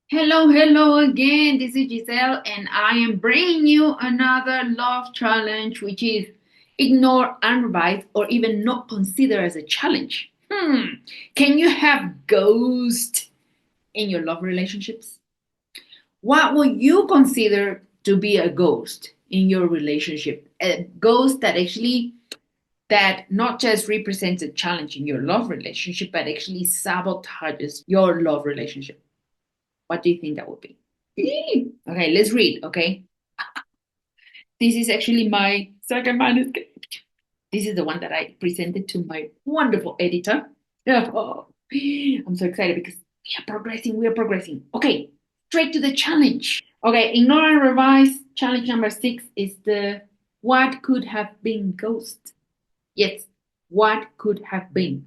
Hello again. This is Giselle, and I am bringing you another love challenge, which is ignore, unrevise, or even not consider as a challenge. Can you have ghost in your love relationships? What would you consider to be a ghost in your relationship? A ghost that not just represents a challenge in your love relationship, but actually sabotages your love relationship. What do you think that would be? Okay, let's read. Okay, this is actually my second manuscript. This is the one that I presented to my wonderful editor. Oh, I'm so excited because we are progressing. We are progressing. Okay, straight to the challenge. Okay, ignore and revise. Challenge number 6 is the what could have been ghost. Yes, what could have been.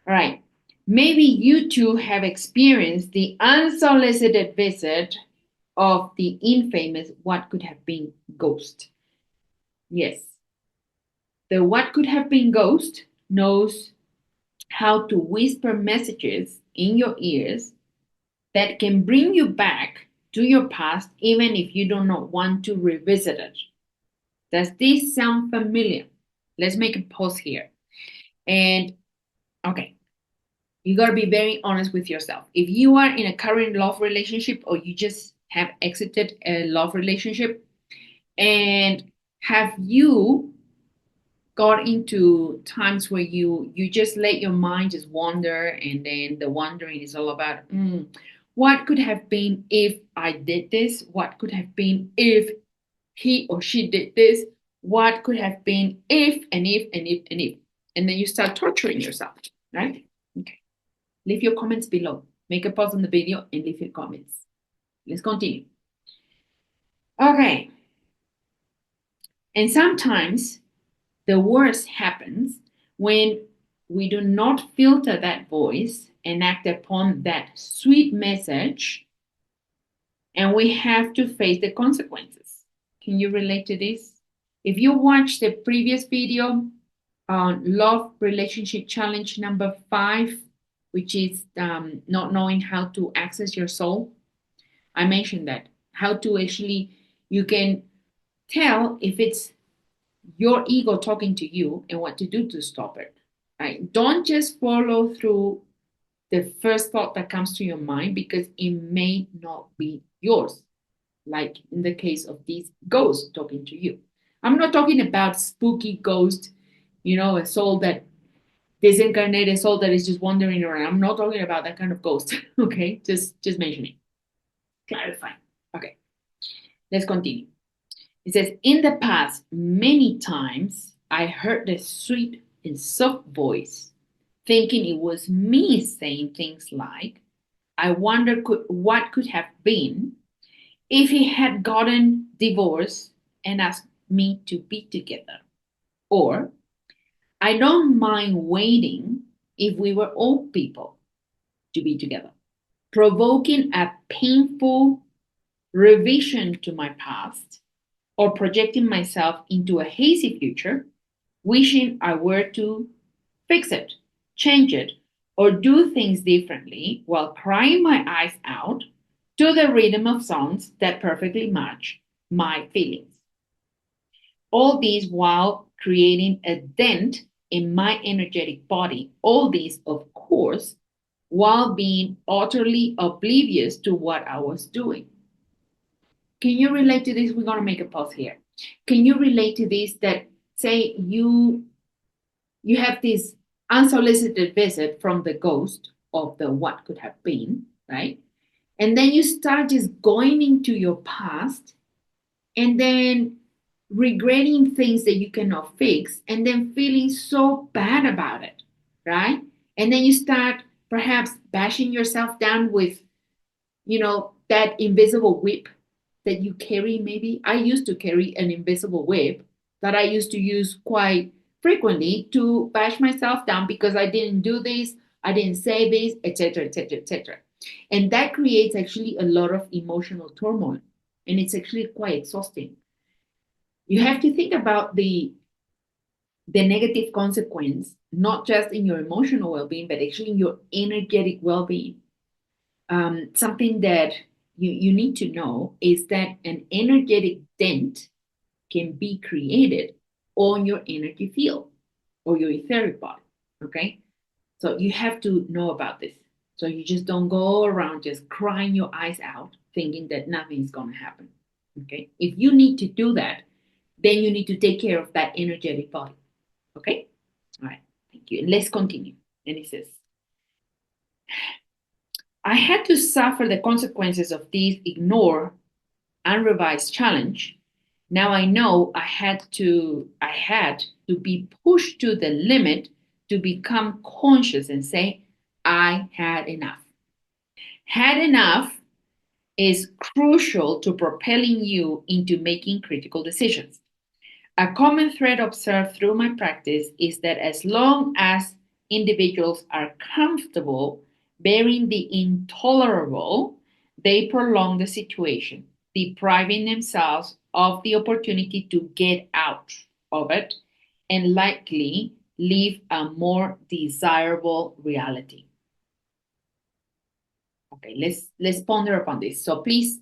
All right. Maybe you too have experienced the unsolicited visit of the infamous what could have been ghost. Yes, the what could have been ghost knows how to whisper messages in your ears that can bring you back to your past even if you do not want to revisit it. Does this sound familiar? Let's make a pause here. And okay, you got to be very honest with yourself. If you are in a current love relationship or you just have exited a love relationship, and have you got into times where you just let your mind just wander, and then the wandering is all about what could have been if I did this, what could have been if he or she did this, what could have been if and if and if and if, and then you start torturing yourself, right? Okay, leave your comments below, make a pause on the video and leave your comments. Let's continue. Okay, and sometimes the worst happens when we do not filter that voice and act upon that sweet message, and we have to face the consequences. Can you relate to this? If you watched the previous video on love relationship challenge number 5, which is not knowing how to access your soul, I mentioned that how to actually you can tell if it's your ego talking to you and what to do to stop it. Right? Don't just follow through the first thought that comes to your mind because it may not be yours. Like in the case of these ghosts talking to you. I'm not talking about spooky ghost, a soul that disincarnated soul that is just wandering around. I'm not talking about that kind of ghost. Okay, just mentioning, clarifying. Okay, let's continue. It says, in the past, many times I heard the sweet and soft voice, thinking it was me saying things like, I wonder what could have been if he had gotten divorced and asked me to be together. Or, I don't mind waiting if we were old people to be together, provoking a painful revision to my past or projecting myself into a hazy future, wishing I were to fix it, change it, or do things differently while crying my eyes out to the rhythm of songs that perfectly match my feelings. All these while creating a dent in my energetic body. All these, of course, while being utterly oblivious to what I was doing. Can you relate to this? We're going to make a pause here. Can you relate to this that say you have this unsolicited visit from the ghost of the what could have been, right? And then you start just going into your past and then regretting things that you cannot fix and then feeling so bad about it, right? And then you start perhaps bashing yourself down with, that invisible whip that you carry. Maybe I used to carry an invisible whip that I used to use quite frequently to bash myself down because I didn't do this, I didn't say this, etc., etc., etc. And that creates actually a lot of emotional turmoil, and it's actually quite exhausting. You have to think about the negative consequence, not just in your emotional well-being, but actually in your energetic well-being. something that you need to know is that an energetic dent can be created on your energy field or your etheric body. Okay. So you have to know about this. So you just don't go around just crying your eyes out thinking that nothing is going to happen. Okay. If you need to do that, then you need to take care of that energetic body. Okay. All right. Thank you. And let's continue. And it says, I had to suffer the consequences of this ignore unrevised challenge. Now I know I had to be pushed to the limit to become conscious and say, I had enough. Had enough is crucial to propelling you into making critical decisions. A common thread observed through my practice is that as long as individuals are comfortable bearing the intolerable, they prolong the situation, depriving themselves of the opportunity to get out of it and likely live a more desirable reality. Okay, let's ponder upon this. So please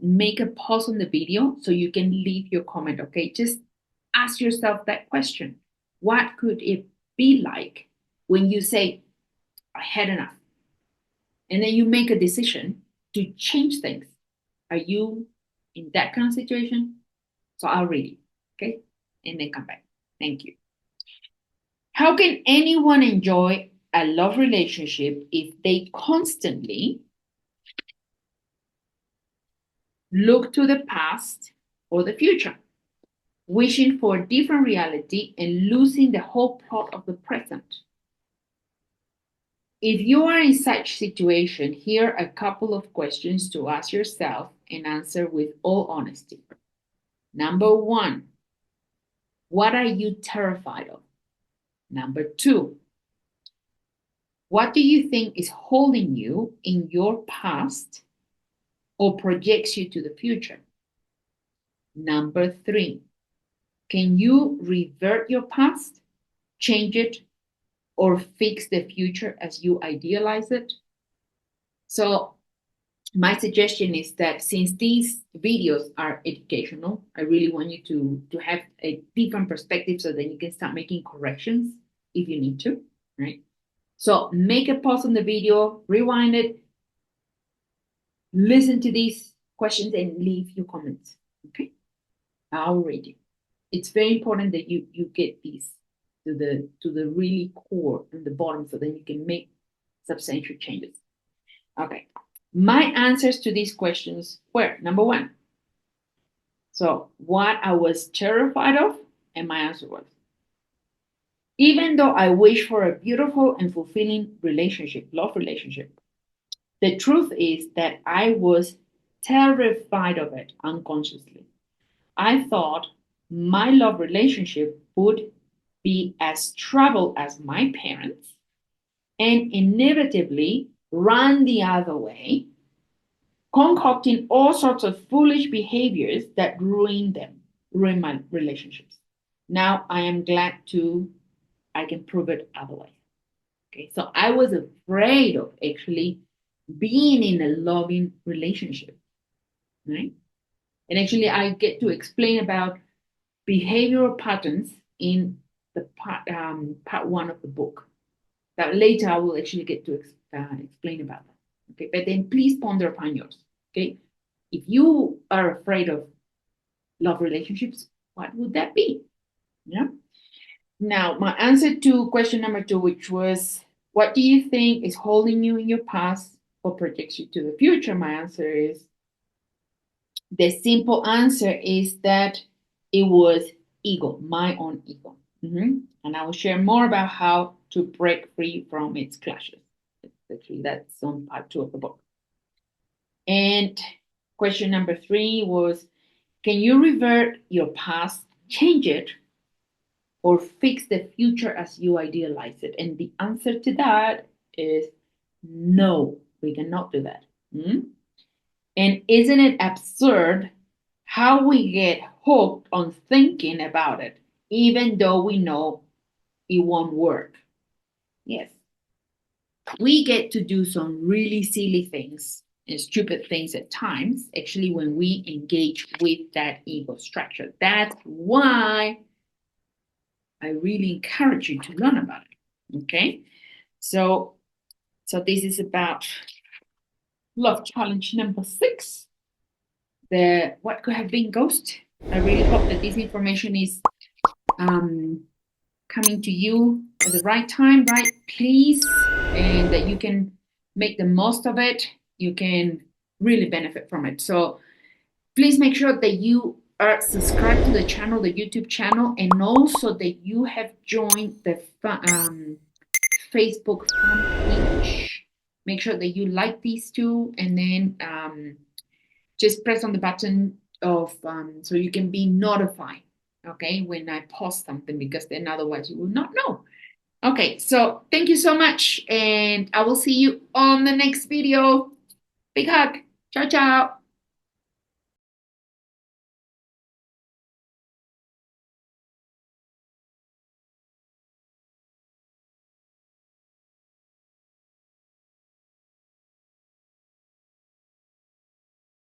make a pause on the video so you can leave your comment. Okay, just ask yourself that question. What could it be like when you say, I had enough? And then you make a decision to change things. Are you in that kind of situation? So I'll read it. Okay, and then come back. Thank you. How can anyone enjoy a love relationship if they constantly look to the past or the future, wishing for a different reality and losing the whole plot of the present? If you are in such situation, here are a couple of questions to ask yourself and answer with all honesty. Number one, what are you terrified of? Number two, what do you think is holding you in your past or projects you to the future? Number three, can you revert your past, change it, or fix the future as you idealize it? So my suggestion is that since these videos are educational, I really want you to have a different perspective so that you can start making corrections if you need to, right? So make a pause on the video, rewind it, listen to these questions and leave your comments, okay? I'll read it. It's very important that you get these to the really core and the bottom so that you can make substantial changes. Okay. My answers to these questions were number one. So, what I was terrified of, and my answer was, even though I wish for a beautiful and fulfilling relationship, love relationship, the truth is that I was terrified of it unconsciously. I thought my love relationship would be as trouble as my parents and inevitably run the other way, concocting all sorts of foolish behaviors that ruin my relationships. Now I am glad I can prove it otherwise. Okay, so I was afraid of actually being in a loving relationship, right? And actually, I get to explain about behavioral patterns in the part one of the book. That later I will actually get to explain about that. Okay, but then please ponder upon yours. Okay, if you are afraid of love relationships, what would that be? Yeah. Now, my answer to question number two, which was, what do you think is holding you in your past or projects you to the future? My answer is, the simple answer is that it was ego, my own ego. And I will share more about how to break free from its clashes. Actually, that's on part two of the book. And question number three was, can you revert your past, change it, or fix the future as you idealize it? And the answer to that is no, we cannot do that. And isn't it absurd how we get hooked on thinking about it, even though we know it won't work? Yes. we get to do some really silly things and stupid things at times, actually, when we engage with that ego structure. That's why I really encourage you to learn about it. Okay. So this is about love challenge number 6. The what could have been ghost. I really hope that this information is coming to you at the right time, right place, and that you can make the most of it. You can really benefit from it. So please make sure that you are subscribed to the channel, the YouTube channel, and also that you have joined the Facebook fan page. Make sure that you like these two, and then just press on the button of so you can be notified, okay, when I post something, because then otherwise you will not know. Okay, so thank you so much, and I will see you on the next video. Big hug. Ciao, ciao.